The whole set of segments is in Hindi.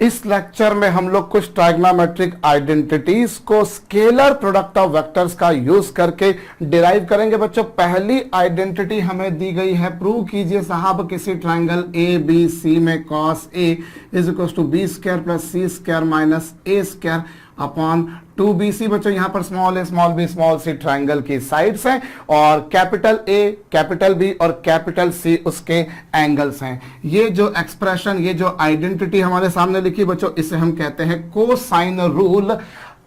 इस लेक्चर में हम लोग कुछ ट्राइग्नोमेट्रिक आइडेंटिटीज को स्केलर प्रोडक्ट ऑफ वेक्टर्स का यूज करके डिराइव करेंगे। बच्चों पहली आइडेंटिटी हमें दी गई है, प्रूव कीजिए साहब किसी ट्राइंगल ए बी सी में cos A is equal to B square plus C square minus A square upon 2bc। बच्चों यहां पर small A small B small C triangle की साइड्स हैं और कैपिटल ए कैपिटल बी और कैपिटल सी उसके एंगल्स हैं। ये जो एक्सप्रेशन, ये जो आइडेंटिटी हमारे सामने लिखी बच्चों, इसे हम कहते हैं कोसाइन रूल,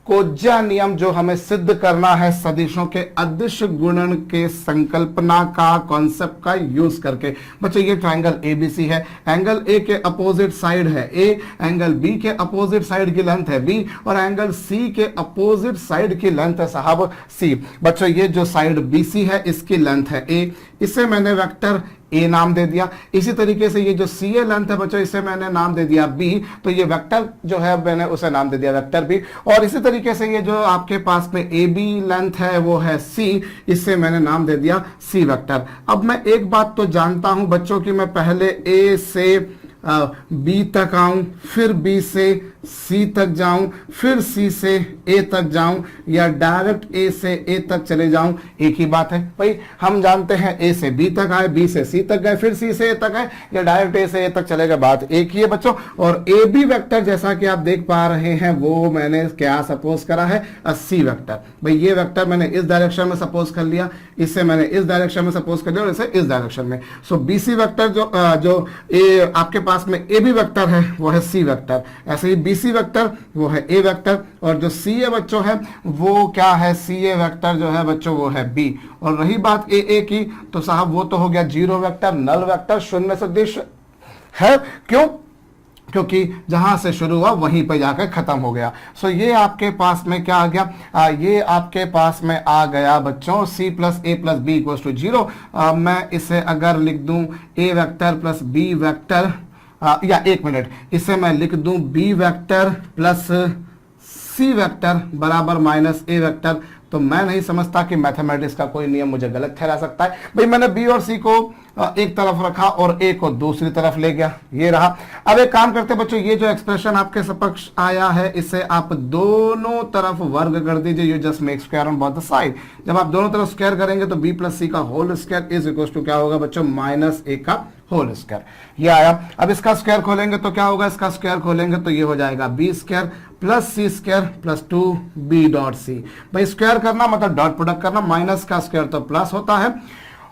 कोज्जा नियम, जो हमें सिद्ध करना है सदिशों के अदिश गुणन के संकल्पना का, कॉन्सेप्ट का यूज करके। बच्चों ये ट्राइंगल एबीसी है, एंगल ए के अपोजिट साइड है ए, एंगल बी के अपोजिट साइड की लेंथ है बी और एंगल सी के अपोजिट साइड की लेंथ है साहब सी। बच्चों ये जो साइड बीसी है इसकी लेंथ है ए, इसे मैंने वेक्टर ए नाम दे दिया। इसी तरीके से ये जो सी ए लेंथ है बच्चों, इसे मैंने नाम दे दिया बी, तो ये वेक्टर जो है मैंने उसे नाम दे दिया वेक्टर बी। और इसी तरीके से ये जो आपके पास में ए बी लेंथ है वो है सी, इसे मैंने नाम दे दिया सी वेक्टर। अब मैं एक बात तो जानता हूं बच्चों कि मैं पहले ए से बी तक आऊं, फिर बी से सी तक जाऊं, फिर सी से ए तक जाऊं या डायरेक्ट ए से ए तक चले जाऊं, एक ही बात है भाई। हम जानते हैं ए से बी तक आए, बी से सी तक गए, फिर सी से ए तक आए या डायरेक्ट ए से ए तक चले गए, बात एक ही है बच्चों। और ए बी वेक्टर जैसा कि आप देख पा रहे हैं वो मैंने क्या सपोज करा है, सी वेक्टर। भाई ये वेक्टर मैंने इस डायरेक्शन में सपोज कर लिया, इससे मैंने इस डायरेक्शन में सपोज कर लिया और इसे इस डायरेक्शन में। सो बी सी वेक्टर जो ए आपके पास में ए बी वेक्टर है वो है सी वेक्टर, ऐसे ही बी सी वेक्टर वो है ए वेक्टर, और जो सी ए बच्चों है वो क्या है, सी ए वेक्टर जो है बच्चों वो है बी। और रही बात ए ए की, तो साहब वो तो हो गया जीरो वेक्टर, नल वेक्टर, शून्य सदिश है। क्यों? क्योंकि जहां से शुरू हुआ वहीं पर जाकर खत्म हो गया। सो ये आपके पास में क्या आ गया, ये आपके पास में आ गया बच्चों C plus A plus B equals to zero. मैं इसे अगर लिख दूं A vector plus B vector, या एक मिनट, इसे मैं लिख दूं B vector plus C vector बराबर माइनस ए वेक्टर, तो मैं नहीं समझता कि मैथमेटिक्स का कोई नियम मुझे गलत ठहरा सकता है। भाई मैंने बी और सी को एक तरफ रखा और ए को दूसरी तरफ ले गया, ये रहा। अब एक काम करते बच्चों, ये जो एक्सप्रेशन आपके समक्ष आया है इसे आप दोनों तरफ वर्ग कर दीजिए, you just make square on both the side. जब आप दोनों तरफ स्क्वायर करेंगे तो बी प्लस सी का whole square is equal to क्या होगा बच्चों, माइनस ए का होल स्क्वायर। ये आया। अब इसका स्क्वायर खोलेंगे तो क्या होगा, इसका स्क्वायर खोलेंगे तो ये हो जाएगा B square plus C square plus 2b dot C. भाई स्क्वायर करना मतलब डॉट प्रोडक्ट करना, माइनस का स्क्वायर तो प्लस होता है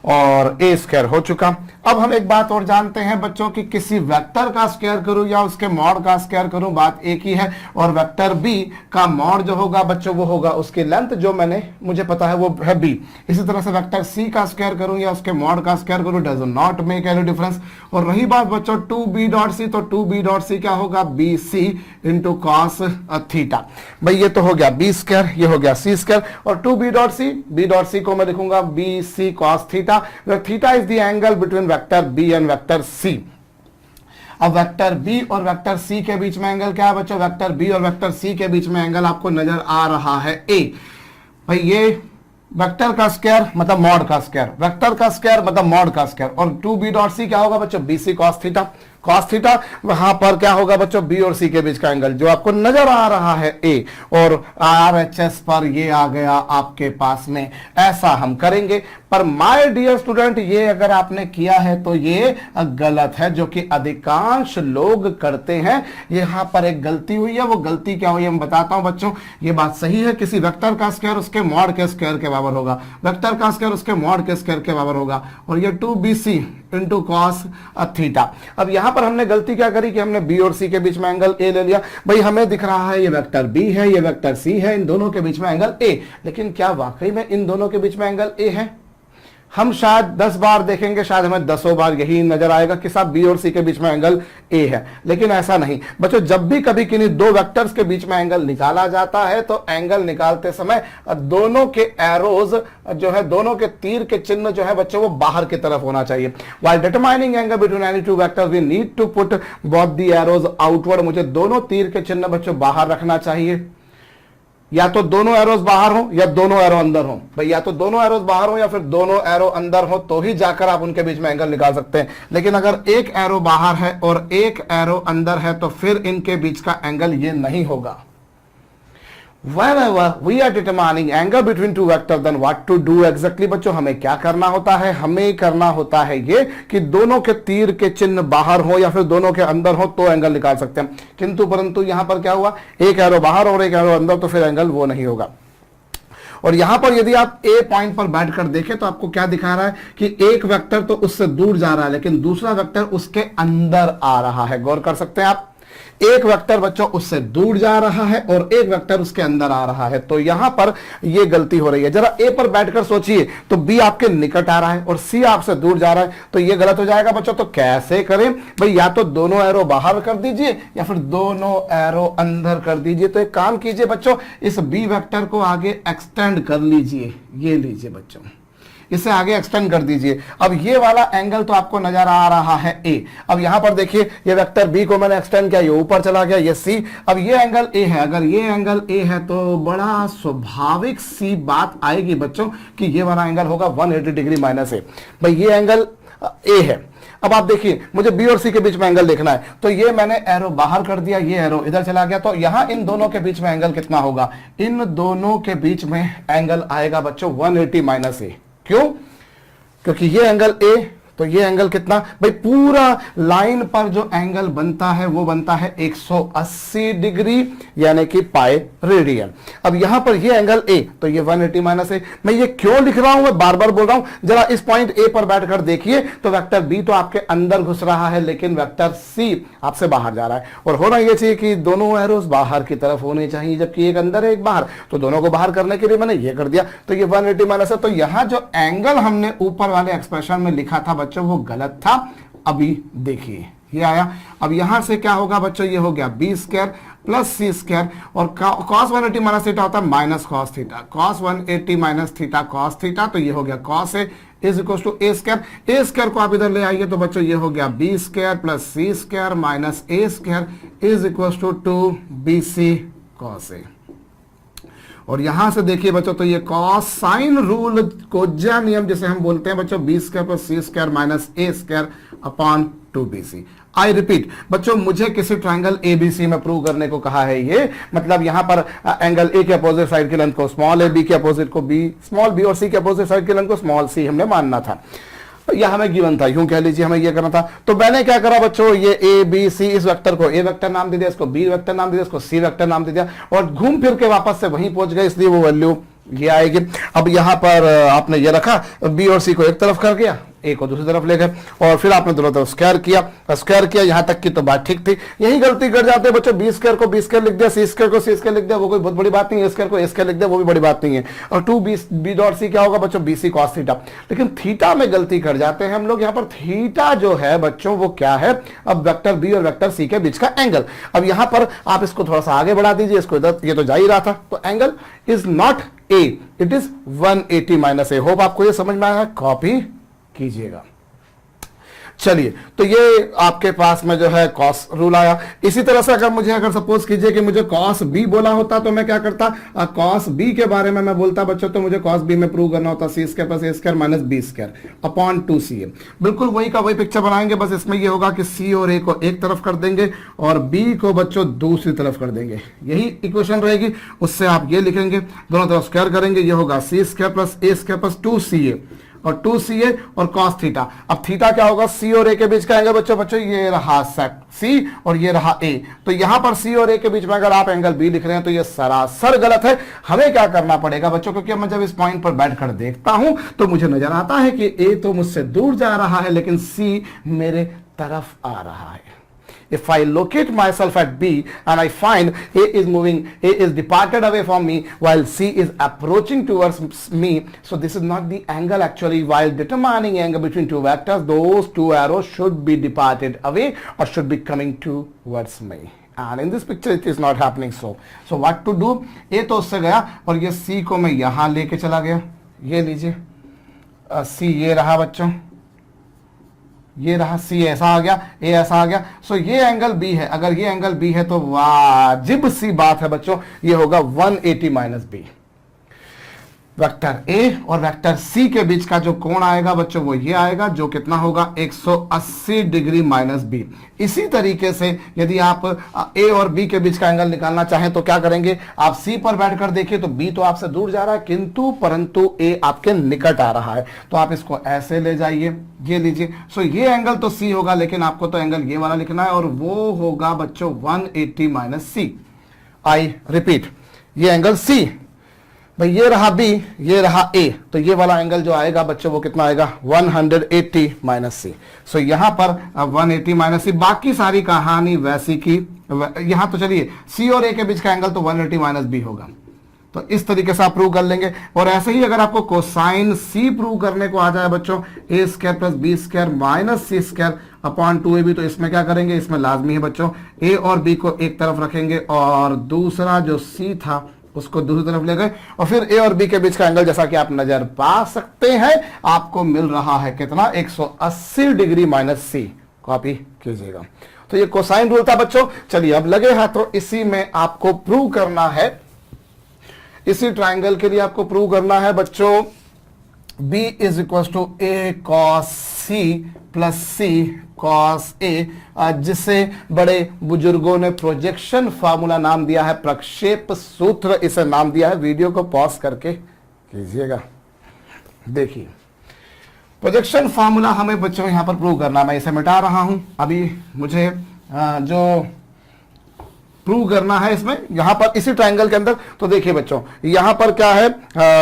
और ए स्क्वायर हो चुका। अब हम एक बात और जानते हैं बच्चों कि किसी वेक्टर का स्क्वायर करूं या उसके मॉड का स्क्वायर करूं, बात एक ही है। और वेक्टर बी का मॉड जो होगा बच्चों वो होगा उसकी लेंथ, जो मुझे पता है वो है बी। इसी तरह से वेक्टर सी का स्क्वायर करूं या उसके मॉड का स्क्वायर करूं, does not make any difference. और रही बात बच्चों 2b डॉट सी, तो 2b डॉट सी क्या होगा, B C into cos theta. भाई ये तो हो गया बी स्क्वायर, ये हो गया सी स्क्वायर, और 2b dot C, B dot C को मैं लिखूंगा B C cos theta, where theta is the angle between vector B and vector C। अब वेक्टर बी और वेक्टर सी के बीच में एंगल क्या है बच्चों, वेक्टर बी और वेक्टर सी के बीच में एंगल आपको नजर आ रहा है ए। भाई ये वेक्टर का स्क्वायर मतलब मॉड का स्क्वायर, वेक्टर का स्क्वायर मतलब मॉड का स्क्वायर, और 2b डॉट सी क्या होगा बच्चों, B C cos theta. Cos theta वहां पर क्या होगा बच्चों, बी और सी के बीच का एंगल जो आपको नजर आ रहा है ए, और RHS पर ये आ गया आपके पास में। ऐसा हम करेंगे, पर माय डियर स्टूडेंट ये अगर आपने किया है तो ये गलत है, जो कि अधिकांश लोग करते हैं। यहां पर एक गलती हुई है, वो गलती क्या हुई है मैं बताता हूं बच्चों। ये बात सही है, किसी वेक्टर का स्क्वायर उसके मॉड के स्क्वायर के बराबर होगा, वेक्टर का स्क्वायर उसके मॉड के स्क्वायर के बराबर होगा, और ये 2bc इंटू कॉस थीटा। अब यहां पर हमने गलती क्या करी कि हमने बी और सी के बीच में एंगल ए ले लिया। भाई हमें दिख रहा है ये वेक्टर बी है, ये वेक्टर सी है, इन दोनों के बीच में एंगल ए, लेकिन क्या वाकई में इन दोनों के बीच में एंगल ए है? हम शायद 10 बार देखेंगे, शायद हमें 10 बार यही नजर आएगा कि साहब बी और सी के बीच में एंगल ए है, लेकिन ऐसा नहीं बच्चों। जब भी कभी किन्हीं दो वेक्टर्स के बीच में एंगल निकाला जाता है तो एंगल निकालते समय दोनों के एरोज जो है, दोनों के तीर के चिन्ह जो है बच्चों वो बाहर की तरफ होना चाहिए। While determining angle between any two vectors we need to put both the arrows outward. मुझे दोनों तीर के चिन्ह बच्चों बाहर रखना चाहिए। या तो दोनों एरोस बाहर हो या दोनों एरो अंदर हो। भाई या तो दोनों एरोस बाहर हो या फिर दोनों एरो अंदर हो, तो ही जाकर आप उनके बीच में एंगल निकाल सकते हैं। लेकिन अगर एक एरो बाहर है और एक एरो अंदर है तो फिर इनके बीच का एंगल ये नहीं होगा। Whenever we are determining angle between two vectors, then what to do exactly बच्चों, हमें क्या करना होता है? हमें करना होता है ये कि दोनों के तीर के चिन्ह बाहर हो या फिर दोनों के अंदर हो तो एंगल निकाल सकते हैं। किंतु परंतु यहां पर क्या हुआ, एक एरो बाहर और एक एरो अंदर, तो फिर एंगल वो नहीं होगा। और यहां पर यदि आप ए पॉइंट पर बैठकर देखें तो आपको क्या दिखा रहा है कि एक वेक्टर तो उससे दूर जा रहा है लेकिन दूसरा वेक्टर उसके अंदर आ रहा है। गौर कर सकते हैं आप, एक वेक्टर बच्चों उससे दूर जा रहा है और एक वेक्टर उसके अंदर आ रहा है। तो यहां पर यह गलती हो रही है। जरा ए पर बैठकर सोचिए तो बी आपके निकट आ रहा है और सी आपसे दूर जा रहा है, तो यह गलत हो जाएगा बच्चों। तो कैसे करें भाई, या तो दोनों एरो बाहर कर दीजिए या फिर दोनों एरो अंदर कर दीजिए। तो एक काम कीजिए बच्चों, इस बी वेक्टर को आगे एक्सटेंड कर लीजिए। ये लीजिए बच्चों, इसे आगे एक्सटेंड कर दीजिए। अब ये वाला एंगल तो आपको नजर आ रहा है ए। अब यहां पर देखिए, ये वेक्टर बी को मैंने एक्सटेंड किया, ये ऊपर चला गया, ये सी। अब ये एंगल ए है, अगर ये एंगल ए है तो बड़ा स्वाभाविक सी बात आएगी बच्चों कि ये वाला एंगल होगा 180 डिग्री माइनस ए। भाई ये एंगल ए है। अब आप देखिए, मुझे बी और सी के बीच में एंगल देखना है, तो ये मैंने एरो बाहर कर दिया, ये एरो इधर चला गया, तो यहां इन दोनों के बीच में एंगल कितना होगा? इन दोनों के बीच में एंगल आएगा बच्चों 180 माइनस ए। क्यों? क्योंकि ये एंगल ए, तो ये एंगल कितना? भाई पूरा लाइन पर जो एंगल बनता है वो बनता है 180 डिग्री, यानी कि पाई रेडियन। अब यहां पर ये एंगल ए, तो ये 180 माइनस ए। मैं ये क्यों लिख रहा हूं, मैं बार बार बोल रहा हूं। जरा इस पॉइंट ए पर बैठकर देखिए तो वेक्टर बी तो आपके अंदर घुस रहा है लेकिन वेक्टर सी आपसे बाहर जा रहा है। और होना यह चाहिए कि दोनों एरोस बाहर की तरफ होने चाहिए, जबकि एक अंदर है एक बाहर, तो दोनों को बाहर करने के लिए मैंने ये कर दिया। तो ये 180 माइनस है। तो यहां जो एंगल हमने ऊपर वाले एक्सप्रेशन में लिखा था बच्चों वो गलत था। अभी देखिए ये आया। अब यहां से क्या होगा बच्चों, ये हो गया B square plus C square, और cos 180 माइनस थीटा होता है minus cos theta, cos 180 minus theta cos theta, तो ये हो गया cos A is equal to A square. A square को आप इधर ले आइए तो बच्चों ये हो गया B square plus C square minus A square is equal to 2bc cos A. और यहां से देखिए बच्चों, तो ये कॉस साइन रूल कोज्या नियम जिसे हम बोलते हैं बच्चों, B square plus C square minus A square upon 2bc। I repeat बच्चों, मुझे किसी ट्राइंगल एबीसी में प्रूव करने को कहा है। ये मतलब यहां पर एंगल ए के अपोजिट साइड की लेंथ को स्मॉल ए, बी के अपोजिट को बी स्मॉल बी, और सी के अपोजिट साइड की लेंथ को स्मॉल सी हमने मानना था। यह हमें गिवन था, यूं कह लीजिए हमें यह करना था। तो मैंने क्या करा बच्चों, ये ए बी सी, इस वेक्टर को ए वेक्टर नाम दे दिया, इसको बी वेक्टर नाम दे दिया, इसको सी वेक्टर नाम दे दिया, और घूम फिर के वापस से वहीं पहुंच गए, इसलिए वो वैल्यू ये आएगी। अब यहां पर आपने ये रखा, बी और सी को एक तरफ कर दिया, ए को दूसरी तरफ ले गए, और फिर आपने दोनों तरफ स्क्वायर किया। यहां तक की तो बात ठीक थी। यही गलती कर जाते हैं बच्चों, बी स्क्वायर को बी स्क्वायर लिख दिया, सी स्क्वायर को सी स्क्वायर लिख दिया, वो कोई बहुत बड़ी बात नहीं है। स्क्वायर को ए स्क्वायर लिख दिया, वो भी बड़ी बात नहीं है। और 2b डॉट सी क्या होगा बच्चों, बी सी कॉस थीटा। लेकिन थीटा में गलती कर जाते हैं हम लोग। यहां पर थीटा जो है बच्चों वो क्या है, अब वेक्टर बी और वेक्टर सी के बीच का एंगल। अब यहां पर आप इसको थोड़ा सा आगे बढ़ा दीजिए, इसको इधर, ये तो जा ही रहा था, तो angle is not a, it is 180 minus A. Hope आपको ये समझ में आया, कॉपी कीजिएगा। चलिए, तो ये आपके पास में जो है कॉस रूल आया। इसी तरह से अगर सपोज कीजिए कि मुझे कॉस बी बोला होता तो मैं क्या करता, कॉस बी के बारे में मैं बोलता बच्चों, तो मुझे कॉस बी में प्रूव करना होता C square plus A square minus B square upon 2ca। बिल्कुल वही का वही पिक्चर बनाएंगे, बस इसमें ये होगा कि सी और ए को एक तरफ कर देंगे और बी को बच्चों दूसरी तरफ कर देंगे। यही इक्वेशन रहेगी। उससे आप ये लिखेंगे, दोनों तरफ स्क्वायर करेंगे, ये होगा सी square plus A square plus 2ca और 2ca और cos थीटा। अब थीटा क्या होगा, c और a के बीच का एंगल बच्चों ये रहा सेट c और ये रहा a। तो यहां पर c और a के बीच में अगर आप एंगल b लिख रहे हैं तो ये सरासर गलत है। हमें क्या करना पड़ेगा बच्चों, क्योंकि मैं जब इस पॉइंट पर बैठकर देखता हूं तो मुझे नजर आता है कि a तो मुझसे दूर जा रहा है लेकिन c मेरे तरफ आ रहा है। If I locate myself at B and I find A is departed away from me while C is approaching towards me, so this is not the angle actually. While determining angle between two vectors, those two arrows should be departed away or should be coming towards me. And in this picture it is not happening so. So what to do? A तो उससे गया और ये C को मैं यहाँ लेके चला गया। ये लीजिए C ये रहा बच्चों, ये रहा सी ऐसा आ गया, ए ऐसा आ गया। सो ये एंगल बी है, अगर ये एंगल बी है तो वाजिब सी बात है बच्चों ये होगा 180 माइनस बी। वेक्टर ए और वेक्टर सी के बीच का जो कोण आएगा बच्चों वो ये आएगा, जो कितना होगा 180 डिग्री माइनस बी। इसी तरीके से यदि आप ए और बी के बीच का एंगल निकालना चाहें तो क्या करेंगे, आप सी पर बैठकर देखिए तो बी तो आपसे दूर जा रहा है किंतु परंतु ए आपके निकट आ रहा है, तो आप इसको ऐसे ले जाइए, ये लीजिए। सो ये एंगल तो सी होगा, लेकिन आपको तो एंगल ये वाला लिखना है और वो होगा बच्चों 180 माइनस सी। आई रिपीट, ये एंगल सी, भाई ये रहा बी, ये रहा ए, तो ये वाला एंगल जो आएगा बच्चों वो कितना आएगा 180 माइनस सी। सो यहां पर 180 माइनस सी, बाकी सारी कहानी वैसी की यहां। तो चलिए सी और ए के बीच का एंगल तो 180 माइनस बी होगा, तो इस तरीके से आप प्रूव कर लेंगे। और ऐसे ही अगर आपको कोसाइन सी प्रूव करने को आ जाए बच्चों, A square plus B square minus C square upon 2ab, तो इसमें क्या करेंगे, इसमें लाजमी है बच्चों ए और बी को एक तरफ रखेंगे और दूसरा जो सी था उसको दूसरी तरफ ले गए, और फिर ए और बी के बीच का एंगल जैसा कि आप नजर पा सकते हैं आपको मिल रहा है कितना 180 डिग्री माइनस सी। कॉपी कीजिएगा। तो ये कोसाइन रूल था बच्चों। चलिए अब लगे हाथों इसी में आपको प्रूव करना है, इसी ट्राइंगल के लिए आपको प्रूव करना है बच्चों b is equal to A cos C plus C cos A, जिसे बड़े बुजुर्गों ने प्रोजेक्शन फार्मूला नाम दिया है, प्रक्षेप सूत्र इसे नाम दिया है। वीडियो को पॉज करके कीजिएगा, देखिए प्रोजेक्शन फार्मूला हमें बच्चों यहां पर प्रूव करना। मैं इसे मिटा रहा हूं अभी, मुझे जो प्रूव करना है इसमें यहां पर इसी ट्रायंगल के अंदर। तो देखिए बच्चों यहां पर क्या है,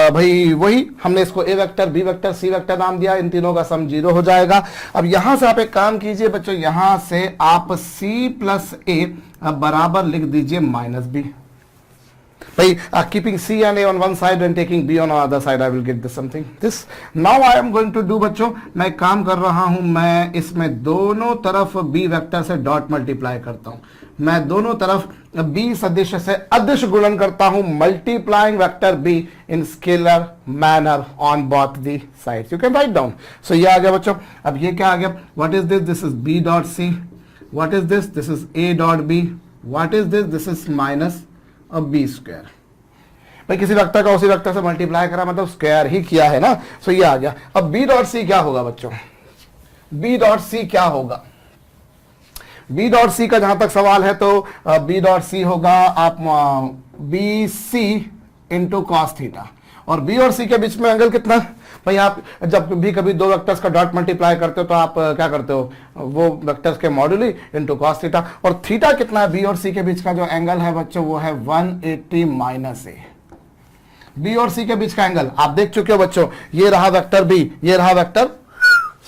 भाई वही हमने इसको A vector B vector C vector नाम दिया, इन तीनों का सम 0 हो जाएगा। अब यहां से आप एक काम कीजिए बच्चों, यहां से आप सी प्लस ए बराबर लिख दीजिए माइनस बी। भाई keeping C and A on one side and taking B on other side, I will get this something this. Now I am going to do बच्चों, मैं एक काम कर रहा हूं, मैं इसमें दोनों तरफ बी वेक्टर से डॉट मल्टीप्लाई करता हूं। मैं दोनों तरफ b सदिश से अदिश गुणन करता हूं, multiplying vector b in scalar manner on both the sides. You can write down. So ये आ गया बच्चों। अब ये क्या आ गया, what is this, this is b dot c, what is this, this is a dot b, what is this, this is minus b square. भाई किसी वेक्टर का उसी वेक्टर से मल्टीप्लाई करा मतलब स्क्वायर ही किया है ना। सो ये आ गया। अब b डॉट c क्या होगा बच्चों, b डॉट c क्या होगा, बी डॉट सी का जहां तक सवाल है तो बी डॉट सी होगा आप B C into cos theta, और बी और सी के बीच में एंगल कितना, भाई आप जब भी कभी दो वेक्टर्स का डॉट मल्टीप्लाई करते हो तो आप क्या करते हो, वो वेक्टर्स के मॉड्यूली इंटू कॉस थीटा, और थीटा कितना है, बी और सी के बीच का जो एंगल है बच्चों वो है 180 माइनस ए। बी और सी के बीच का एंगल आप देख चुके हो बच्चों, ये रहा वेक्टर बी, ये रहा वेक्टर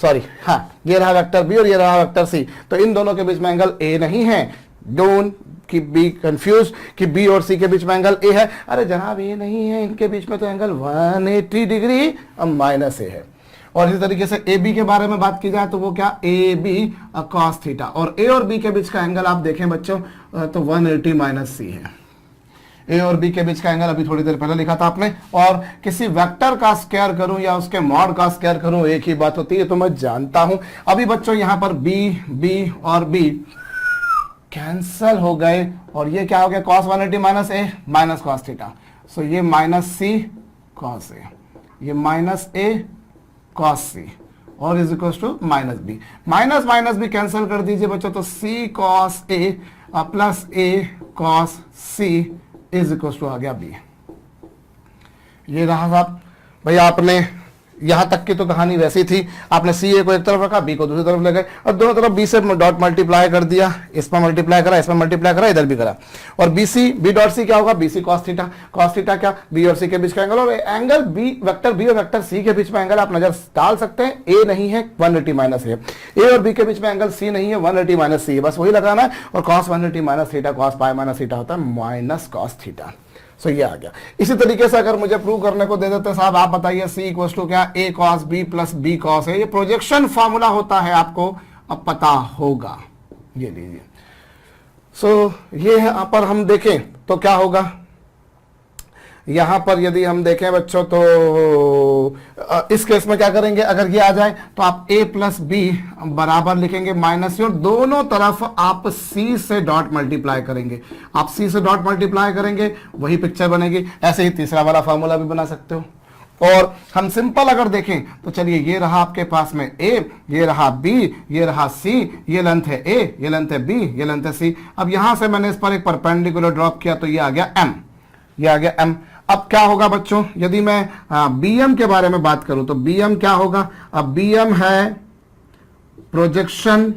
सॉरी हाँ ये रहा वेक्टर बी और ये रहा वेक्टर सी, तो इन दोनों के बीच में एंगल ए नहीं है। डोंट की बी कंफ्यूज कि बी और सी के बीच में एंगल ए है, अरे जनाब ये नहीं है, इनके बीच में तो एंगल 180 डिग्री माइनस ए है। और इसी तरीके से ए बी के बारे में बात की जाए तो वो क्या, ए बी कॉस थीटा, और ए और बी के बीच का एंगल आप देखें बच्चों तो 180 माइनस सी है। ए और बी के बीच का एंगल अभी थोड़ी देर पहले लिखा था आपने, और किसी वेक्टर का स्क्वायर करूं या उसके मॉड का स्क्वायर करूं एक ही बात होती है, तो मैं जानता हूं। अभी बच्चों यहां पर बी और बी कैंसल हो गए, और ये क्या हो गया, cos 180 माइनस ए माइनस कॉस थीटा। सो ये माइनस सी कॉस ए, ये माइनस ए कॉस सी, और is equal to minus B. Minus minus भी कैंसिल कर दीजिए बच्चों, तो C cos A plus A cos C is equal to आ गया बी। ये रहा साहब, भाई आपने यहां तक की तो कहानी वैसी थी, आपने सी ए को एक तरफ रखा, बी को दूसरी तरफ ले गए, और दोनों तरफ बी से डॉट मल्टीप्लाई कर दिया, इसमें मल्टीप्लाई करा, इसमें मल्टीप्लाई करा, इधर भी करा, और बी डॉट सी क्या होगा, B C cos theta. Cos theta क्या, बी और सी के बीच का एंगल, और एंगल बी वेक्टर बी और वेक्टर सी के बीच में एंगल आप नजर डाल सकते हैं, ए नहीं है 180 माइनस ए, ए और बी के बीच में एंगल सी नहीं है 180 माइनस सी, बस वही लगाना है। और cos 180 minus theta cos pi minus theta होता है माइनस कॉस थीटा। सो ये आ गया। इसी तरीके से अगर मुझे प्रूव करने को दे देते साहब, आप बताइए सी इक्वल टू क्या, A cos B plus B cos A, ये प्रोजेक्शन फार्मूला होता है, आपको अब पता होगा, ये लीजिए। सो ये है, यहाँ पर हम देखें तो क्या होगा, यहां पर यदि हम देखें बच्चों तो इस केस में क्या करेंगे, अगर ये आ जाए तो आप a प्लस बी बराबर लिखेंगे माइनस और दोनों तरफ आप c से डॉट मल्टीप्लाई करेंगे। आप c से डॉट मल्टीप्लाई करेंगे वही पिक्चर बनेगी। ऐसे ही तीसरा वाला फार्मूला भी बना सकते हो। और हम सिंपल अगर देखें तो चलिए, ये रहा आपके पास में a, ये रहा b, ये रहा c, ये लेंथ है a, ये लेंथ है b, ये लेंथ है c। अब यहां से मैंने इस पर एक परपेंडिकुलर ड्रॉप किया तो ये आ गया m, ये आ गया m। अब क्या होगा बच्चों, यदि मैं bm के बारे में बात करूं तो bm क्या होगा, अब bm है projection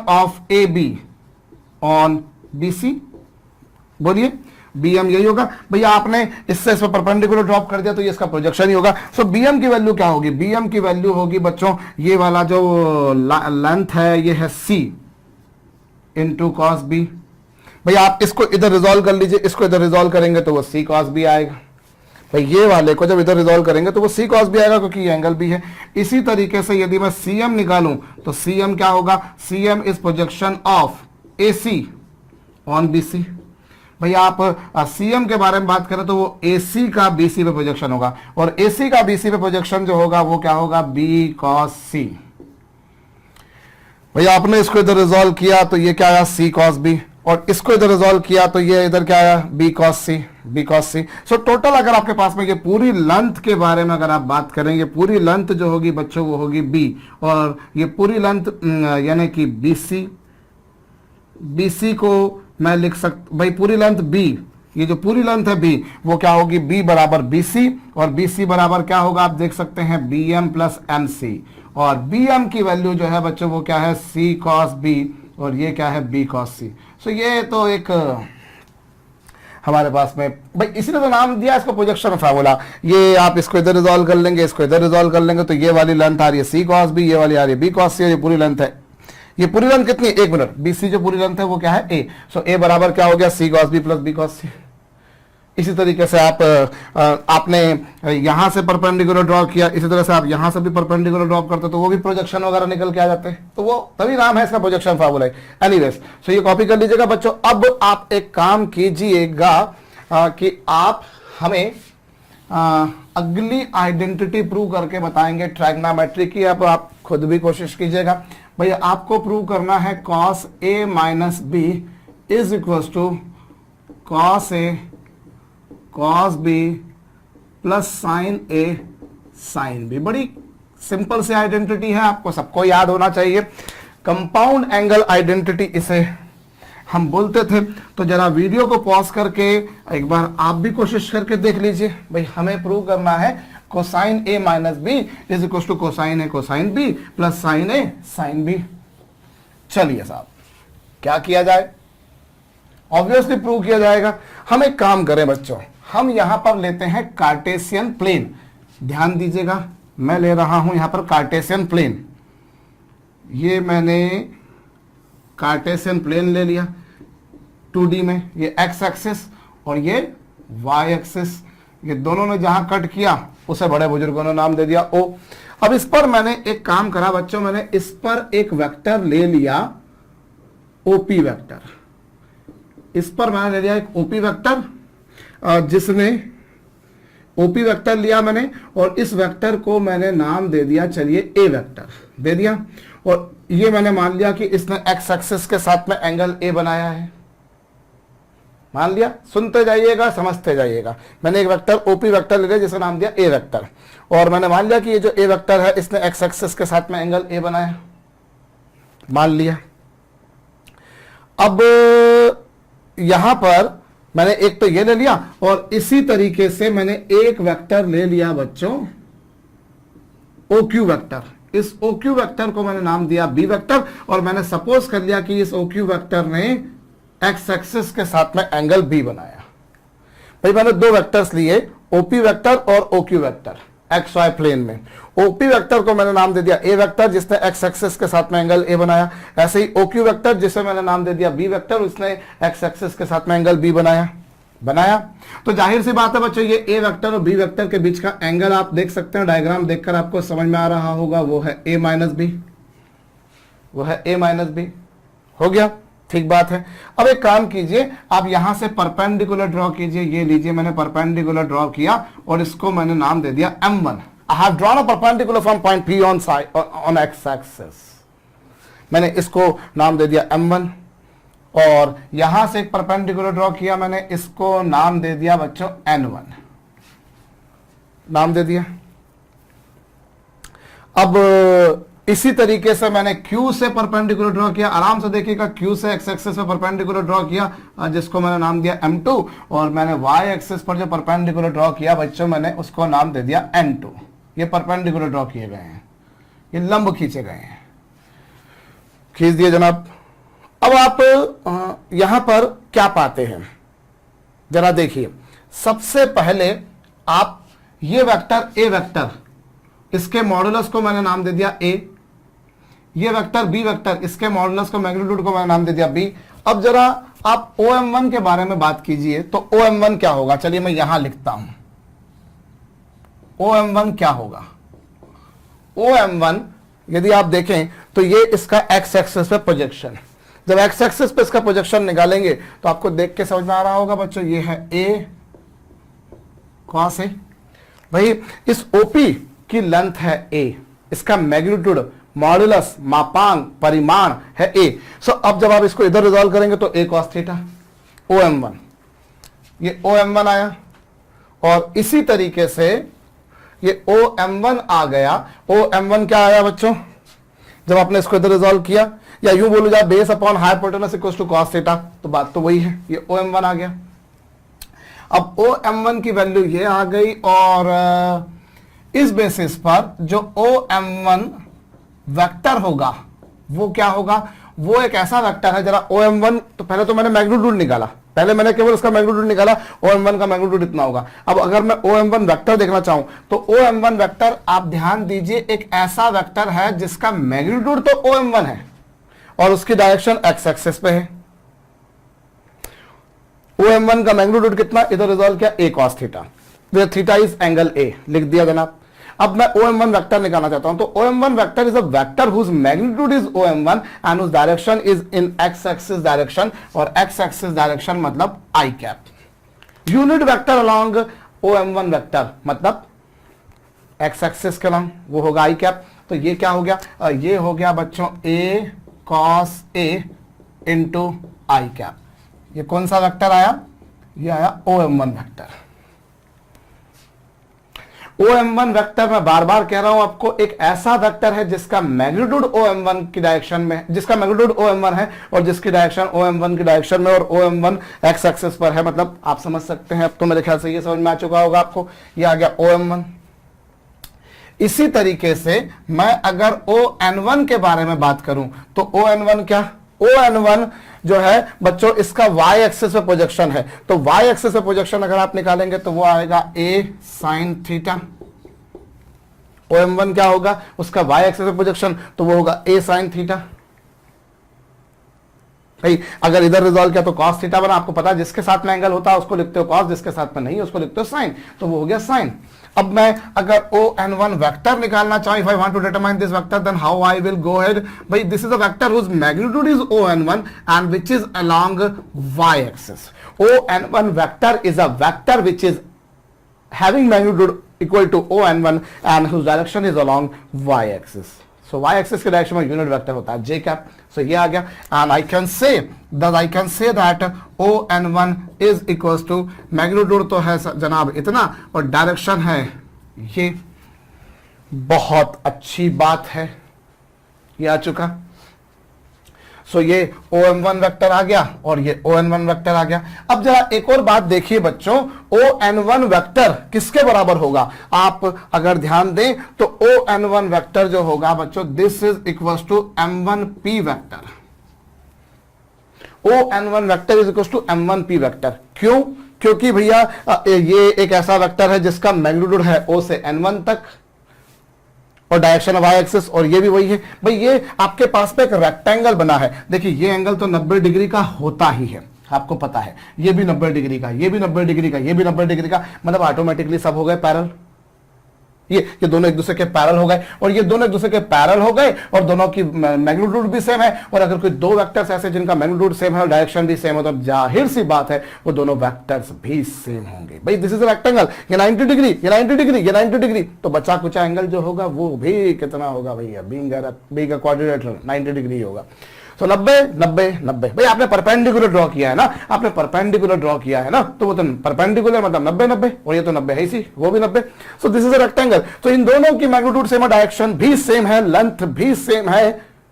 of AB on BC। बोलिए bm यही होगा भैया, आपने इससे इस पर परपेंडिकुलर ड्रॉप कर दिया तो ये इसका प्रोजेक्शन ही होगा। सो bm की वैल्यू क्या होगी, bm की वैल्यू होगी बच्चों, ये वाला जो लेंथ है ये है c इंटू कॉस b। भैया आप इसको इधर रिजॉल्व कर लीजिए, इसको इधर रिजॉल्व करेंगे तो वो c cos b आएगा। भाई ये वाले को जब इधर रिजॉल्व करेंगे तो वो c cos b आएगा क्योंकि ये एंगल भी है। इसी तरीके से यदि मैं cm निकालूं तो cm क्या होगा, cm is projection of AC on BC। भैया आप cm के बारे में बात करें तो वो AC का BC पे प्रोजेक्शन होगा और AC का BC पे प्रोजेक्शन जो होगा वो क्या होगा, b cos c। भैया आपने इसको इधर रिजॉल्व किया तो ये क्या आया, c cos b, और इसको इधर रिजॉल्व किया तो ये इधर क्या आया, b cos c। So total अगर आपके पास में ये पूरी लेंथ के बारे में अगर आप बात करेंगे, पूरी लेंथ जो होगी बच्चों वो होगी b, और ये पूरी लेंथ यानी कि BC को मैं लिख सकता, भाई पूरी लेंथ b, ये जो पूरी लेंथ है b वो क्या होगी, b बराबर BC, और BC बराबर क्या होगा आप देख सकते हैं BM प्लस MC, और BM की वैल्यू जो है बच्चों वो क्या है, c cos b, और ये क्या है, b cos c। सो ये तो एक हमारे पास में भाई इसीलिए तो नाम दिया इसको प्रोजेक्शन फार्मूला। ये आप इसको इधर रिजॉल्व कर लेंगे, इसको इधर रिजॉल्व कर लेंगे तो ये वाली लेंथ आ रही है c cos b, ये वाली आ रही है b cos c, और ये पूरी लेंथ है, ये पूरी लेंथ कितनी है, 1 मिनट, BC जो पूरी लेंथ है वो क्या है a। सो a बराबर क्या हो गया, c cos b plus b cos c। इसी तरीके से आपने यहां से परपेंडिकुलर ड्रॉ किया, इसी तरह से आप यहां से भी परपेंडिकुलर ड्रॉ करते तो वो भी प्रोजेक्शन वगैरह निकल के आ जाते हैं, तो वो तभी नाम है इसका प्रोजेक्शन फार्मूला। एनीवेज सो ये कॉपी कर लीजिएगा बच्चों। अब आप एक काम कीजिएगा कि आप हमें अगली आइडेंटिटी प्रूव करके बताएंगे ट्राइग्नोमेट्री की। अब आप खुद भी कोशिश कीजिएगा। भैया आपको प्रूव करना है cos a minus b is equal to cos a cos b plus sine a sine b। बड़ी सिंपल सी आइडेंटिटी है, आपको सबको याद होना चाहिए। कंपाउंड एंगल आइडेंटिटी इसे हम बोलते थे। तो जरा वीडियो को पॉज करके एक बार आप भी कोशिश करके देख लीजिए। भाई हमें प्रूव करना है cosine a minus B is equal to cosine a cosine b plus sine a sine b। चलिए साहब क्या किया जाए, ऑब्वियसली प्रूव किया जाएगा। हम एक काम करें बच्चों, हम यहां पर लेते हैं कार्टेशियन प्लेन। ध्यान दीजिएगा, मैं ले रहा हूं यहां पर कार्टेशियन प्लेन। ये मैंने कार्टेशियन प्लेन ले लिया 2D में, ये x एक्सिस और ये y एक्सिस, ये दोनों ने जहां कट किया उसे बड़े बुजुर्गों ने नाम दे दिया O। अब इस पर मैंने एक काम करा बच्चों, मैंने इस पर एक वेक्टर ले लिया OP वेक्टर। इस पर मैंने ले लिया एक OP वेक्टर, जिसमें OP वेक्टर लिया मैंने और इस वेक्टर को मैंने नाम दे दिया, चलिए A वेक्टर दे दिया। और ये मैंने मान लिया कि इसने x एक्सिस के साथ में एंगल A बनाया है। मान लिया, सुनते जाइएगा समझते जाइएगा। मैंने एक वेक्टर OP वेक्टर ले लिया जिसका नाम दिया A वेक्टर, और मैंने मान लिया कि ये जो A वेक्टर है इसने x एक्सिस के साथ में एंगल A बनाया, मान लिया। अब यहां पर मैंने एक तो ये ले लिया और इसी तरीके से मैंने एक वेक्टर ले लिया बच्चों OQ वेक्टर। इस OQ वेक्टर को मैंने नाम दिया B वेक्टर, और मैंने सपोज कर लिया कि इस OQ वेक्टर ने x एक्सिस के साथ में एंगल B बनाया। भाई मैंने दो वेक्टर्स लिए, OP वेक्टर और OQ वेक्टर XY प्लेन में। OP वेक्टर को मैंने नाम दे दिया A वेक्टर जिसने x एक्सिस के साथ में एंगल A बनाया। ऐसे ही OQ वेक्टर जिसे मैंने नाम दे दिया B वेक्टर, उसने x एक्सिस के साथ में एंगल B बनाया। तो जाहिर सी बात है बच्चों, ये A वेक्टर और B वेक्टर के बीच का एंगल आप देख सकते हैं, डायग्राम देखकर आपको समझ में आ रहा होगा, वो है A माइनस बी, वो है A माइनस बी। हो गया, ठीक बात है। अब एक काम कीजिए, आप यहां से परपेंडिकुलर ड्रॉ कीजिए। ये लीजिए, मैंने परपेंडिकुलर ड्रॉ किया और इसको मैंने नाम दे दिया M1। I have drawn a perpendicular from point P on x axis. मैंने इसको नाम दे दिया M1 और यहां से एक परपेंडिकुलर ड्रॉ किया, मैंने इसको नाम दे दिया बच्चों N1, नाम दे दिया। अब इसी तरीके से मैंने Q से परपेंडिकुलर ड्रॉ किया, आराम से देखिएगा, Q से एक्स एक्सिस पे परपेंडिकुलर ड्रॉ किया जिसको मैंने नाम दिया M2 और मैंने Y एक्सिस पर जो परपेंडिकुलर ड्रॉ किया बच्चों मैंने उसको नाम दे दिया N2। ये परपेंडिकुलर ड्रॉ किए गए हैं, ये लंब खींचे गए हैं, खींच दिए जनाब। अब आप यहां पर क्या पाते हैं जरा देखिए। सबसे पहले आप ये वेक्टर A वेक्टर, इसके मॉडुलस को मैंने नाम दे दिया A, ये वेक्टर B वेक्टर, इसके मॉडुलस को मैग्नीट्यूड को मैंने नाम दे दिया B। अब जरा आप OM1 के बारे में बात कीजिए तो OM1 क्या होगा, चलिए मैं यहां लिखता हूं। OM1 क्या होगा, OM1 यदि आप देखें तो ये इसका एक्स एक्सिस पे प्रोजेक्शन। जब एक्स एक्सिस पे इसका प्रोजेक्शन निकालेंगे तो आपको देख के समझ में आ रहा होगा बच्चों, ये है A cos A। भाई इस OP की लेंथ है A, इसका मैग्नीट्यूड मॉडुलस मापांक परिमाण है A। सो अब जब आप इसको इधर रिजॉल्व करेंगे तो A cos थीटा OM1, ये OM1 आया और इसी तरीके से ये OM1 आ गया। OM1 क्या आया बच्चों, जब आपने इसको इधर रिजॉल्व किया, या यूं बोलो जाए base upon hypotenuse equals to cos theta, तो बात तो वही है, ये OM1 आ गया। अब OM1 की वैल्यू ये आ गई और इस बेसिस पर जो OM1 वेक्टर होगा वो क्या होगा, वो एक ऐसा वेक्टर है, जरा OM1 तो पहले तो मैंने मैग्नीट्यूड निकाला, पहले मैंने केवल इसका मैग्नीट्यूड निकाला, OM1 का मैग्नीट्यूड इतना होगा। अब अगर मैं OM1 वेक्टर देखना चाहूं तो OM1 वेक्टर, आप ध्यान दीजिए, एक ऐसा वेक्टर है जिसका मैग्नीट्यूड तो OM1 है और उसकी डायरेक्शन एक्स एक्सिस पे है। OM1 का मैग्नीट्यूड कितना, इधर रिजॉल्व किया A cos theta, theta is angle A, लिख दिया जनाब। अब मैं OM1 वेक्टर निकालना चाहता हूं तो OM1 vector is a vector whose magnitude is OM1 and whose direction is in X axis direction, और एक्स एक्सिस डायरेक्शन मतलब I cap. Unit vector along OM1 vector मतलब एक्स एक्सिस के अलोंग, वो होगा आई कैप। तो ये क्या हो गया, ये हो गया बच्चों A cos A into I cap. ये कौन सा वेक्टर आया, ये आया OM1 वेक्टर। OM1 वेक्टर मैं बार बार कह रहा हूं आपको, एक ऐसा वेक्टर है जिसका मैग्नीट्यूड OM1 की डायरेक्शन में, जिसका मैग्नीट्यूड OM1 है और जिसकी डायरेक्शन OM1 की डायरेक्शन में, और OM1 एक्स एक्सिस पर है। मतलब आप समझ सकते हैं, अब तो मेरे ख्याल से ये समझ में आ चुका होगा आपको, ये आ गया OM1। इसी तरीके से मैं अगर ON1 के बारे में बात करूं तो ON1 क्या, ON1 जो है बच्चों इसका y एक्सिस पे प्रोजेक्शन है, तो y एक्सिस पे प्रोजेक्शन अगर आप निकालेंगे तो वो आएगा A sin थीटा। OM1 क्या होगा, उसका y एक्सिस पे प्रोजेक्शन, तो वो होगा A sin थीटा। भाई अगर इधर रिजॉल्व किया तो cos थीटा बना, आपको पता है जिसके साथ में एंगल होता है उसको लिखते हो cos, जिसके साथ में नहीं उसको लिखते हो sin, तो वो हो गया sin। अब मैं अगर ON1 वेक्टर निकालना चाहूं, if I want to determine this vector then how I will go ahead, भाई this is a vector whose magnitude is ON1 and which is along y axis। ON1 vector is a vector which is having magnitude equal to ON1 and whose direction is along y axis। so y axis के डायरेक्शन में यूनिट वेक्टर होता है j कैप। so ये आ गया and I can say that ON1 is equals to magnitude तो है जनाब इतना और डायरेक्शन है ये। बहुत अच्छी बात है, ये आ चुका। सो ये OM1 वेक्टर आ गया और ये ON1 वेक्टर आ गया। अब जरा एक और बात देखिए बच्चों, ON1 वेक्टर किसके बराबर होगा, आप अगर ध्यान दें तो ON1 वेक्टर जो होगा बच्चों, this is equals to M1P vector. ON1 vector is equals to M1P vector. क्यों, क्योंकि भैया ये एक ऐसा वेक्टर है जिसका मैग्नीट्यूड है O से N1 तक और डायरेक्शन y एक्सिस, और ये भी वही है। भाई ये आपके पास में एक रेक्टेंगल बना है, देखिए ये एंगल तो 90 डिग्री का होता ही है, आपको पता है, ये भी 90 डिग्री का, ये भी 90 डिग्री का, ये भी 90 डिग्री का, मतलब ऑटोमेटिकली सब हो गए पैरेलल। ये दोनों एक दूसरे के पैरेलल हो गए, और ये दोनों एक दूसरे के पैरेलल हो गए, और दोनों की मैग्नीट्यूड भी सेम है। और अगर कोई दो वेक्टर्स ऐसे जिनका मैग्नीट्यूड सेम है और डायरेक्शन भी सेम है, तो जाहिर सी बात है वो दोनों वेक्टर्स भी सेम होंगे। भाई दिस इज अ रेक्टेंगल, ये 90 डिग्री, ये 90 डिग्री, ये 90 डिग्री, तो बचा कुचा एंगल जो होगा वो भी कितना होगा भैया, बीइंग अ क्वाड्रिलेटरल 90 डिग्री होगा। तो 90 90 90, भाई आपने परपेंडिकुलर ड्रॉ किया है ना, आपने परपेंडिकुलर ड्रॉ किया है ना, तो वो तो परपेंडिकुलर मतलब 90 90, और ये तो 90 है इसी, वो भी 90। सो दिस इज अ रेक्टेंगल। तो इन दोनों की मैग्नीट्यूड सेम है, डायरेक्शन भी सेम है, लेंथ भी सेम है,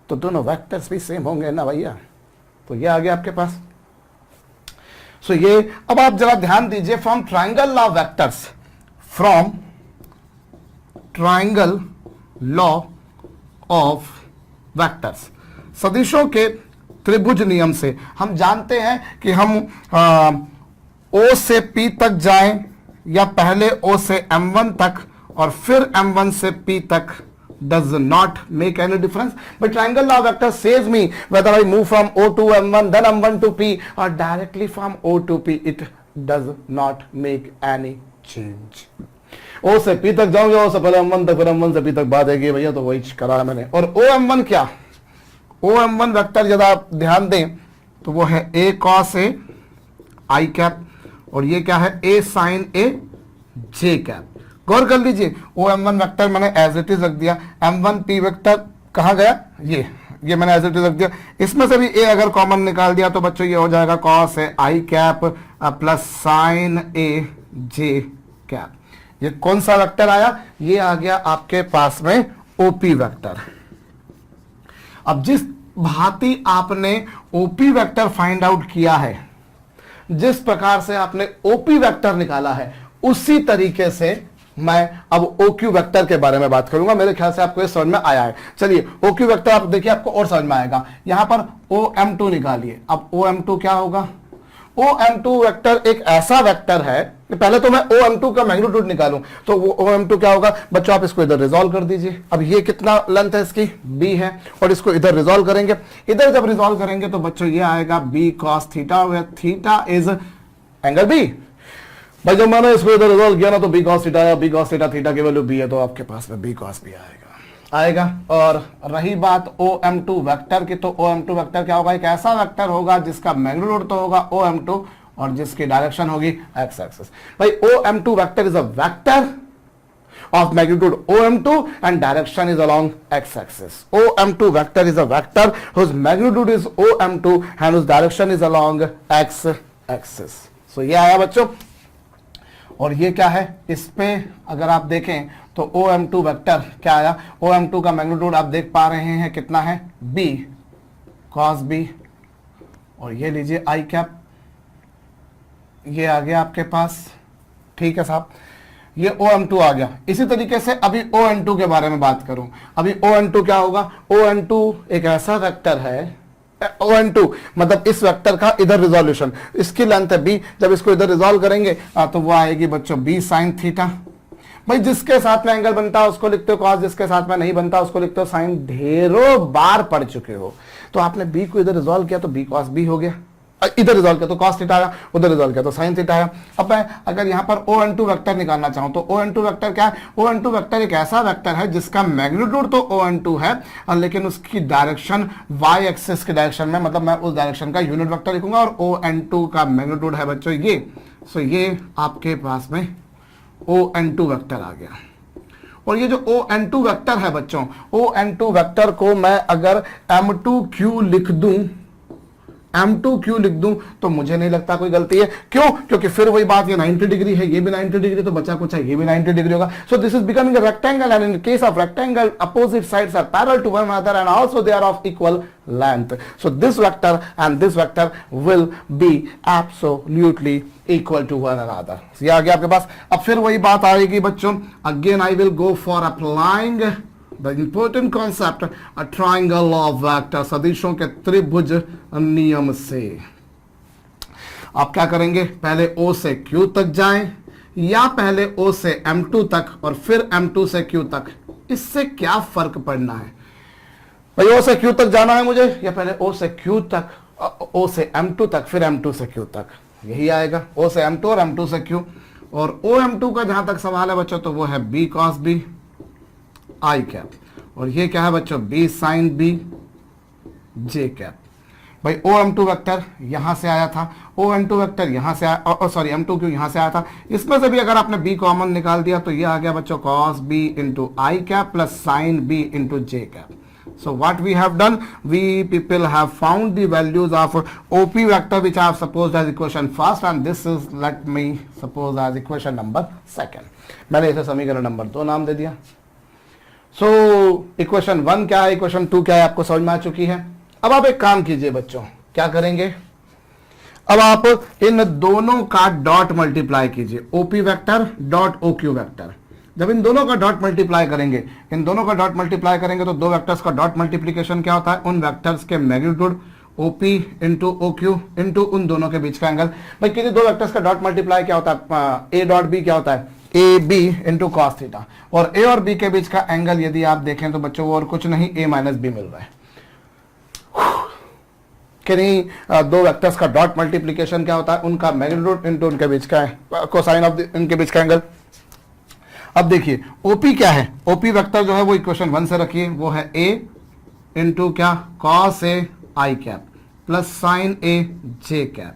तो दोनों वेक्टर्स भी सेम होंगे ना भैया। तो ये आ गया आपके पास। सो ये अब आप जरा ध्यान दीजिए, from triangle law vectors, from triangle law of vectors, सदिशों के त्रिभुज नियम से हम जानते हैं कि हम O से P तक जाएं, या पहले O से M1 तक और फिर M1 से P तक, does not make any difference. But triangle law vector says me whether I move from O to M1 then M1 to P or directly from O to P, it does not make any change. O से P तक जाऊंगा, O से पहले M1 तक, फिर M1 से P तक बात है कि भैया तो वही करा मैंने। और OM1 क्या, OM1 वेक्टर यदि आप ध्यान दें तो वो है A cos A I cap, और ये क्या है A sin A J cap. गौर कर लीजिए, OM1 वेक्टर मैंने एज इट इज रख दिया, M1P वेक्टर कहाँ गया, ये मैंने एज इट इज रख दिया। इसमें से भी A अगर कॉमन निकाल दिया तो बच्चों ये हो जाएगा cos A I cap plus sin A J cap. ये कौन सा वेक्टर आया, ये आ गया आपके पास में OP वेक्टर। अब जिस भांति आपने ओपी वेक्टर फाइंड आउट किया है, जिस प्रकार से आपने ओपी वेक्टर निकाला है, उसी तरीके से मैं अब ओक्यू वेक्टर के बारे में बात करूंगा। मेरे ख्याल से आपको ये समझ में आया है। चलिए ओक्यू वेक्टर आप देखिए, आपको और समझ में आएगा। यहां पर OM2 निकालिए। अब OM2 क्या होगा, OM2 वेक्टर एक ऐसा वेक्टर है, पहले तो मैं OM2 का मैग्नीट्यूड निकालूं, तो वो OM2 क्या होगा बच्चों, आप इसको इधर रिजॉल्व कर दीजिए। अब ये कितना लेंथ है इसकी, B है, और इसको इधर रिजॉल्व करेंगे। इधर जब रिजॉल्व करेंगे तो बच्चों ये आएगा B cos theta, where theta is angle B। भाई जब मैंने इसको इधर रिजॉल्व किया ना, तो B cos theta, B cos theta, theta की वैल्यू B है, तो आपके पास में B cos B आएगा। और रही बात OM2 वेक्टर की, तो OM2 वेक्टर क्या होगा, एक ऐसा वेक्टर होगा जिसका मैग्नीट्यूड तो होगा OM2 और जिसकी डायरेक्शन होगी x एक्सिस। भाई OM2 vector is a vector of magnitude OM2 and direction is along x axis. OM2 vector is a vector whose magnitude is OM2 and whose direction is along x axis. So ये आया बच्चों। और ये क्या है, इस पे अगर आप देखें तो OM2 वेक्टर क्या आया, OM2 का मैग्नीट्यूड आप देख पा रहे हैं कितना है, B cos B, और ये लीजिए I कैप, ये आ गया आपके पास। ठीक है साहब, ये OM2 आ गया। इसी तरीके से अभी ON2 के बारे में बात करूं। अभी ON2 क्या होगा, ON2 एक ऐसा वेक्टर है, ON2 मतलब इस वेक्टर का इधर रिजोल्यूशन, इसकी लेंथ है B, जब इसको इधर रिजॉल्व करेंगे तो वो आएगी बच्चों B sin थीटा। भाई जिसके साथ में एंगल बनता है उसको लिखते हो cos, जिसके साथ में नहीं बनता उसको लिखते हो sin। ढेरों बार पढ़ चुके हो। तो आपने B को इधर रिजॉल्व किया तो B cos B हो गया, इधर रिजॉल्व किया तो cos थीटा आया, उधर रिजॉल्व किया तो sin थीटा आया। अब मैं अगर यहां पर ON2 वेक्टर निकालना चाहूं तो ON2 वेक्टर क्या है, ON2 वेक्टर एक ऐसा वेक्टर है जिसका मैग्नीट्यूड तो ON2 है, लेकिन उसकी डायरेक्शन y एक्सिस की डायरेक्शन में, मतलब मैं उस डायरेक्शन का यूनिट वेक्टर लिखूंगा, और ON2 का मैग्नीट्यूड है बच्चों ये। सो ये आपके पास में ON2 वेक्टर आ गया। और ये जो ON2 वेक्टर है बच्चों, ON2 वेक्टर को मैं अगर M2Q लिख दूं, M2Q लिख दूं, तो मुझे नहीं लगता कोई गलती है। क्यों, क्योंकि फिर वही बात, ये 90 डिग्री है, ये भी 90 डिग्री, तो बचा कुछ है, ये भी 90 डिग्री होगा। So this is becoming a rectangle, and in case of rectangle opposite sides are parallel to one another and also they are of equal length. So this vector and this vector will be absolutely equal to one another. ये आ गया आपके पास। अब फिर वही बात आएगी बच्चों, again I will go for applying The important concept, a triangle of vector, सदिशों के त्रिभुज नियम से। आप क्या करेंगे, पहले O से Q तक जाएं, या पहले O से M2 तक और फिर M2 से Q तक, इससे क्या फर्क पड़ना है भाई। O से Q तक जाना है मुझे, या पहले O से Q तक, O से M2 तक, फिर M2 से Q तक, यही आएगा। O से M2 और M2 से Q। और OM2 का जहां तक सवाल है बच्चों तो वो है B cos B I cap, और ये क्या है बच्चों B sin B J cap. भाई OM2 वेक्टर यहां से आया था, OM2 वेक्टर यहां से आया, सॉरी M2Q यहां से आया था, इसमें से भी अगर आपने B कॉमन निकाल दिया तो ये आ गया बच्चों cos B into I cap plus sin B into J cap. So what we have done, we people have found the values of OP vector which I have supposed as equation first, and this is let me suppose as equation number second. मैंने इसे समीकरण नंबर 2 नाम दे दिया। So equation 1 क्या है, equation 2 क्या है, आपको समझ में आ चुकी है। अब आप एक काम कीजिए बच्चों, क्या करेंगे, अब आप इन दोनों का डॉट मल्टीप्लाई कीजिए, OP vector dot OQ vector. जब इन दोनों का डॉट मल्टीप्लाई करेंगे, इन दोनों का डॉट मल्टीप्लाई करेंगे तो दो वेक्टर्स का डॉट मल्टीप्लिकेशन क्या होता है, उन वेक्टर्स के magnitude OP into OQ into उन दोनों के बीच का एंगल। भाई किसी दो वेक्टर्स का डॉट मल्टीप्लाई क्या होता है, A डॉट B क्या होता है, AB इंटू कॉस थीटा, और A और B के बीच का एंगल यदि आप देखें तो बच्चों वो और कुछ नहीं A माइनस B मिल रहा है। कि नहीं, दो वेक्टर्स का डॉट मल्टीप्लिकेशन क्या होता है, उनका मैग्नीट्यूड इंटू उनके बीच का कोसाइन ऑफ इनके बीच का एंगल। अब देखिए OP क्या है, OP वेक्टर जो है वो इक्वेशन 1 से रखिए, वो है A इंटू क्या cos A I cap plus sine A J cap,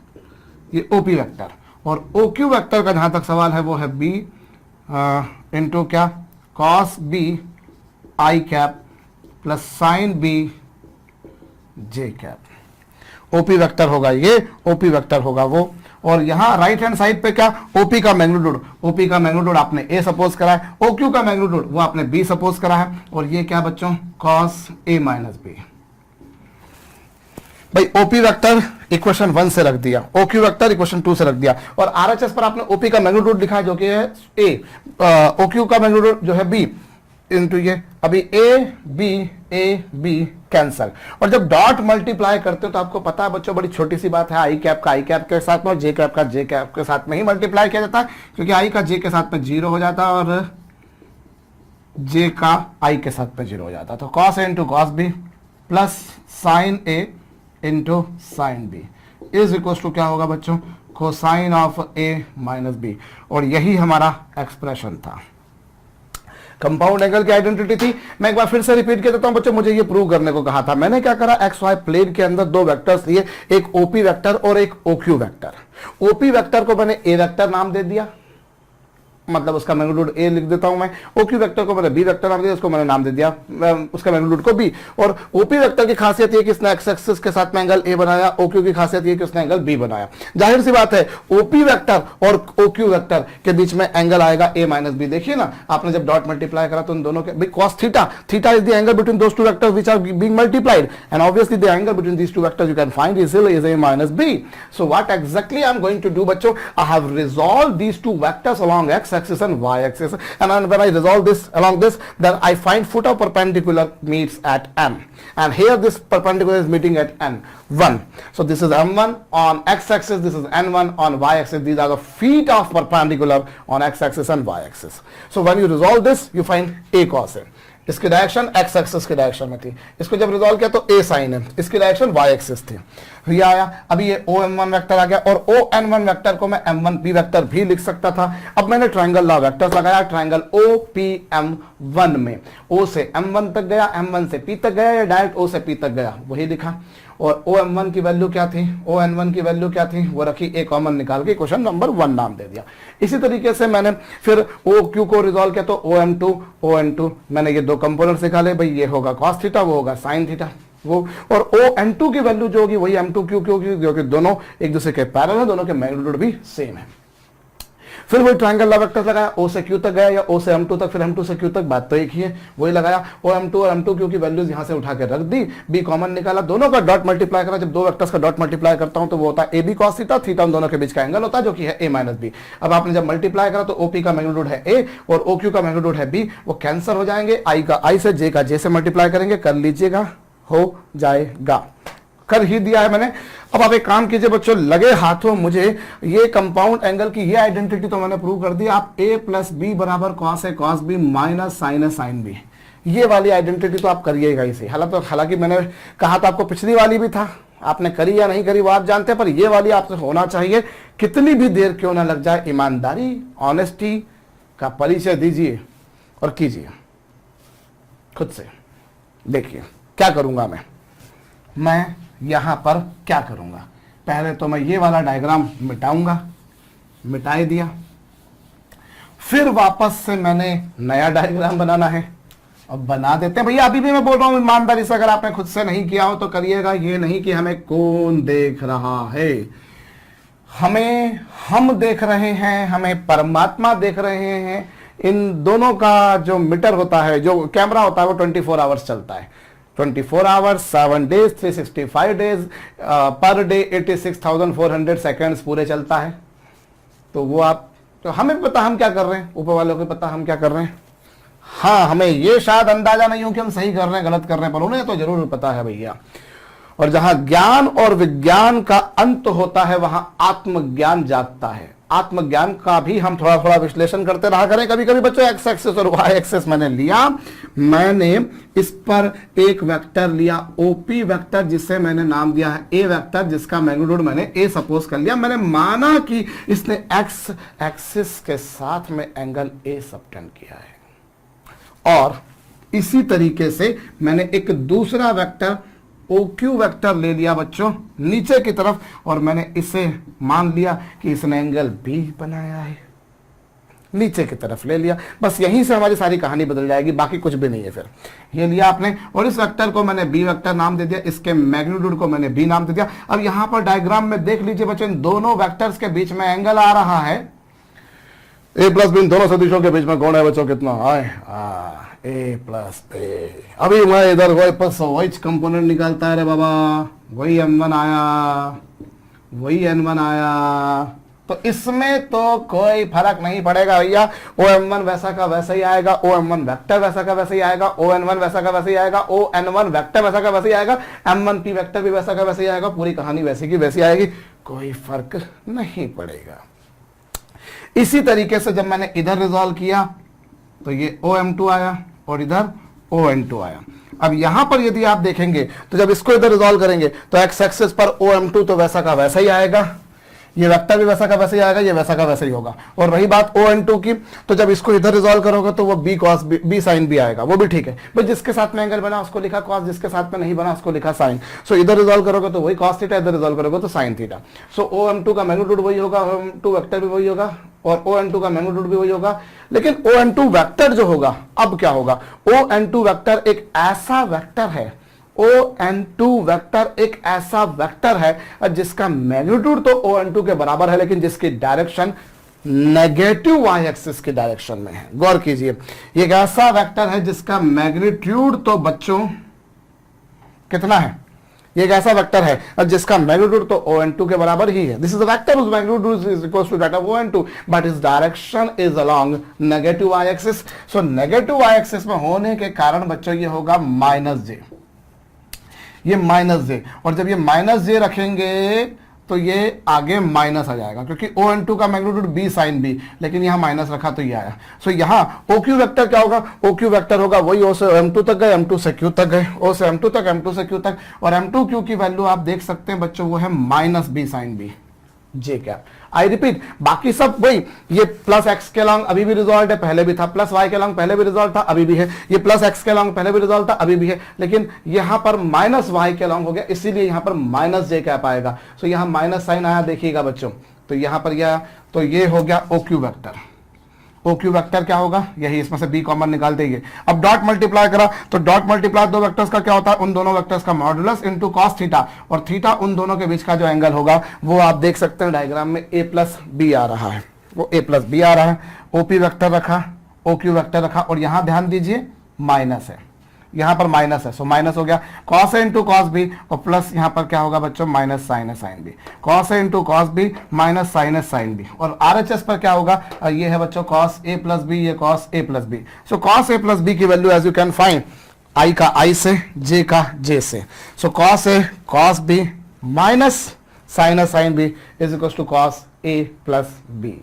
ये OP वेक्टर। और OQ वेक्टर का जहां तक सवाल है वो है B इंटू क्या cos B I cap plus sign B J cap. OP vector होगा ये, OP वेक्टर होगा वो। और यहां राइट हैंड साइड पे क्या, OP का मैग्नीट्यूड, OP का मैग्नीट्यूड आपने A सपोज करा है, OQ का मैग्नीट्यूड वो आपने B सपोज करा है, और ये क्या बच्चों cos A माइनस B। भाई OP वेक्टर इक्वेशन 1 से रख दिया, OQ वेक्टर इक्वेशन 2 से रख दिया, और RHS पर आपने OP का मैग्नीट्यूड लिखा है जो कि है A, OQ का मैग्नीट्यूड जो है B इंटू ये, अभी A B कैंसल। और जब डॉट मल्टीप्लाई करते हो तो आपको पता है बच्चों बड़ी छोटी सी बात है, आई कैप का आई कैप के साथ में और जे कैप का जे कैप के साथ में ही मल्टीप्लाई किया जाता है, क्योंकि आई का जे के साथ में 0 हो जाता है और जे का आई के साथ में 0 हो जाता है। तो cos A into cos B plus sine A into sine B is equal to क्या होगा बच्चों, cosine of A minus B। और यही हमारा एक्सप्रेशन था, कंपाउंड एंगल की आइडेंटिटी थी। मैं एक बार फिर से रिपीट कर देता हूं बच्चों, मुझे ये प्रूव करने को कहा था, मैंने क्या करा, एक्स वाई प्लेन के अंदर दो वेक्टर्स लिए, एक OP वेक्टर और एक OQ वेक्टर। OP वेक्टर को मैंने A वेक्टर नाम दे दिया, मतलब उसका मैग्नीट्यूड A लिख देता हूं मैं। OQ वेक्टर को मैंने B वेक्टर नाम दिया, उसको मैंने नाम दे दिया उसका मैग्नीट्यूड को B। और OP वेक्टर की खासियत ये कि इसने एक्स एक्सिस के साथ में एंगल A बनाया, OQ की खासियत ये कि उसने एंगल B बनाया। जाहिर सी बात है OP वेक्टर और OQ वेक्टर के बीच में एंगल आएगा A माइनस B। देखिए ना, आपने जब डॉट मल्टीप्लाई करा तो उन दोनों के cos theta is the angle between those two vectors which are being multiplied, and obviously the angle between these two vectors you can find easily is A minus B। So what exactly I am going to do बच्चों, I have resolve these two vectors along x axis and y axis, and when I resolve this along this, then I find foot of perpendicular meets at M, and here this perpendicular is meeting at N1. So this is M1 on x axis, this is N1 on y axis. These are the feet of perpendicular on x axis and y axis. So when you resolve this, you find A cos A. इसकी डायरेक्शन x एक्सिस की डायरेक्शन में थी, इसको जब रिजॉल्व किया तो A sin है, इसकी डायरेक्शन y एक्सिस थी, ये आया। अभी ये OM1 वेक्टर आ गया, और ON1 वेक्टर को मैं M1P वेक्टर भी लिख सकता था। अब मैंने ट्रायंगल लॉ वेक्टर्स लगाया, ट्रायंगल OPM1 में O से M1 तक गया, M1 से P तक गया, या डायरेक्ट O से P तक गया, वही लिखा। और OM1 की वैल्यू क्या थी, ON1 की वैल्यू क्या थी, वो रखी, A कॉमन निकाल के क्वेश्चन नंबर 1 नाम दे दिया। इसी तरीके से मैंने फिर OQ को रिजॉल्व किया तो OM2 ON2, मैंने ये दो कंपोनेंट्स निकाले, भाई ये होगा cos थीटा, वो होगा sin थीटा वो, और ON2 की वैल्यू जो होगी वही M2Q होगी, क्योंकि दोनों एक दूसरे के पैरेलल है, दोनों के मैग्नीट्यूड भी सेम है। फिर वही ट्रायंगल लॉ वेक्टर्स लगाया, O से Q तक गया या O से M2 तक, फिर M2 से Q तक, बात तो एक ही है, वही लगाया। OM2 और M2Q की वैल्यूज यहां से उठा के रख दी, B कॉमन निकाला, दोनों का डॉट मल्टीप्लाई करा। जब दो वेक्टर्स का डॉट मल्टीप्लाई करता हूं तो वो होता है AB cos थीटा, थीटा उन दोनों के बीच का एंगल होता है जो कि है A माइनस B। अब आपने जब मल्टीप्लाई करा तो OP का मैग्नीट्यूड है A और OQ का मैग्नीट्यूड है B, वो कैंसर हो जाएंगे, I का I से, J का J से मल्टीप्लाई करेंगे, कर लीजिएगा, हो जाएगा, कर ही दिया है मैंने। अब आप एक काम कीजिए बच्चों, लगे हाथों मुझे ये कंपाउंड एंगल की ये आइडेंटिटी तो मैंने प्रूव कर दी। आप A प्लस B बराबर cos A cos B minus sine A sine B, ये वाली आइडेंटिटी तो आप करिएगा इसे। हालांकि मैंने कहा था आपको पिछली वाली भी था, आपने करी या नहीं करी वो आप जानते हैं, पर ये वाली आपसे होना चाहिए, कितनी भी देर क्यों ना लग जाए। ईमानदारी, ऑनेस्टी का परिचय दीजिए और कीजिए खुद से। देखिए क्या करूंगा मैं यहां पर क्या करूंगा, पहले तो मैं ये वाला डायग्राम मिटाऊंगा, मिटा ही दिया, फिर वापस से मैंने नया डायग्राम बनाना है। अब बना देते हैं भैया, अभी भी मैं बोल रहा हूं ईमानदारी से, अगर आपने खुद से नहीं किया हो तो करिएगा, ये नहीं कि हमें कौन देख रहा है, हमें हम देख रहे हैं, हमें परमात्मा देख रहे हैं। इन दोनों का जो मीटर होता है, जो कैमरा होता है, वो 24 आवर्स चलता है, 24 hours 7 days 365 days per day 86,400 seconds पूरे चलता है। तो वो आप, तो हमें पता हम क्या कर रहे हैं, ऊपर वालों को पता हम क्या कर रहे हैं। हाँ, हमें ये शायद अंदाजा नहीं हो कि हम सही कर रहे हैं गलत कर रहे हैं, पर उन्हें तो जरूर पता है भैया। और जहां ज्ञान और विज्ञान का अंत होता है वहां आत्मज्ञान जागता है। आत्मज्ञान का भी हम थोड़ा थोड़ा विश्लेषण करते रहा करें। कभी कभी बच्चों एक्स एक्सेस और वाई एक्सेस मैंने लिया, मैंने इस पर एक वेक्टर लिया ओपी वेक्टर, जिसे मैंने नाम दिया है ए वेक्टर, जिसका मैग्नीट्यूड मैंने ए सपोज कर लिया। मैंने माना कि इसने एक्स एक्सिस के साथ में एंगल ए सबटेंड किया है। और इसी तरीके से मैंने एक दूसरा वेक्टर OQ वेक्टर ले लिया बच्चों नीचे की तरफ, और मैंने इसे मान लिया कि इसने एंगल B बनाया है, नीचे की तरफ ले लिया। बस यहीं से हमारी सारी कहानी बदल जाएगी, बाकी कुछ भी नहीं है। फिर ये लिया आपने, और इस वेक्टर को मैंने B वेक्टर नाम दे दिया, इसके मैग्नीट्यूड को मैंने B नाम दे दिया। अब यहां पर डायग्राम में देख लीजिए बच्चों, इन दोनों वेक्टर्स के बीच में एंगल आ रहा है, A प्लस B, इन दोनों सदिशों के बीच में कौन है बच्चों, कितना है ए प्लस ए। अभी मैं इधर वही कंपोनेंट निकालता है रे बाबा, वही M1 आया, वही N1 आया, तो इसमें तो कोई फर्क नहीं पड़ेगा भैया। OM1 वैसा का वैसा ही आएगा, OM1 वेक्टर वैसा का वैसा ही आएगा, ON1 वैसा का वैसा ही आएगा, ON1 वेक्टर वैसा का वैसा ही आएगा, M1P वेक्टर भी वैसा का वैसा ही आएगा। पूरी कहानी वैसी की वैसी आएगी, कोई फर्क नहीं पड़ेगा। इसी तरीके से जब मैंने इधर रिजॉल्व किया तो ये OM2 आया और इधर ON2 आया। अब यहां पर यदि आप देखेंगे तो जब इसको इधर रिजॉल्व करेंगे तो एक्स एक्सिस पर OM2 तो वैसा का वैसा ही आएगा, ये वेक्टर भी वैसा का वैसा ही आएगा, ये वैसा का वैसा ही होगा। और रही बात ON2 की, तो जब इसको इधर रिजॉल्व करोगे तो वो B cos B sin B आएगा, वो भी ठीक है भाई। जिसके साथ में एंगल बना उसको लिखा cos, जिसके साथ में नहीं बना उसको लिखा sin। सो इधर रिजॉल्व करोगे तो वही cos थीटा, इधर रिजॉल्व करोगे तो sin थीटा। सो OM2 का मैग्नीट्यूड वही होगा, OM2 वेक्टर भी वही होगा, और ON2 का मैग्नीट्यूड भी वही होगा। लेकिन ON2 वेक्टर जो होगा, अब क्या होगा, ON2 वेक्टर एक ऐसा वेक्टर है, ON2 वेक्टर एक ऐसा वेक्टर है जिसका मैग्नीट्यूड तो ON2 के बराबर है, लेकिन जिसकी डायरेक्शन नेगेटिव वाई एक्सिस की डायरेक्शन में है। गौर कीजिए, ये एक ऐसा वेक्टर है जिसका मैग्नीट्यूड तो बच्चों कितना है, ये एक ऐसा वेक्टर है जिसका मैग्नीट्यूड तो ON2 के बराबर ही है। This is a vector whose magnitude is equals to that of ON2, but its direction is along negative y axis। so negative y axis में होने के कारण बच्चों ये होगा -j, ये -j, और जब ये -j रखेंगे तो ये आगे माइनस आ जाएगा, क्योंकि ON2 का मैग्नीट्यूड B sin B, लेकिन यहां माइनस रखा तो ये आया। सो यहां OQ वेक्टर क्या होगा, OQ वेक्टर होगा वही O से M2 तक गए, M2 से Q तक गए, O से M2 तक, M2 से Q तक, और M2 Q की वैल्यू आप देख सकते हैं बच्चों, वो है -B sin B J cap. I repeat, बाकी सब वही, ये प्लस एक्स के लॉन्ग अभी भी रिजॉल्व है, पहले भी था, प्लस वाई के लॉन्ग पहले भी रिजॉल्व था, अभी भी है, ये प्लस एक्स के लॉन्ग पहले भी रिजॉल्व था, अभी भी है, लेकिन यहां पर माइनस वाई के लॉन्ग हो गया, इसीलिए यहां पर -j कैप आएगा। सो यहां माइनस साइन आया, देखिएगा बच्चों, तो यहां पर यह, तो ये हो गया OQ वेक्टर। OQ वेक्टर क्या होगा, यही, इसमें से B कॉमन निकाल देंगे। अब डॉट मल्टीप्लाई करा तो डॉट मल्टीप्लाई दो वेक्टर्स का क्या होता है, उन दोनों वेक्टर्स का मॉडुलस इनटू cos थीटा, और थीटा उन दोनों के बीच का जो एंगल होगा वो आप देख सकते हैं डायग्राम में A प्लस B आ रहा है, वो A प्लस B आ रहा है। OP वेक्टर रखा, OQ वेक्टर रखा, और यहां ध्यान दीजिए माइनस है, यहां पर माइनस है, सो माइनस हो गया cos A into cos B, और प्लस यहां पर क्या होगा बच्चों, minus sin A sin B, cos A into cos B minus sin A sin B, और RHS पर क्या होगा, ये है बच्चों cos A प्लस B, ये cos A plus B। So cos A plus B की value as you can find, I का I से, J का J से। So cos A cos B minus sin A sin B is equal to cos A plus B।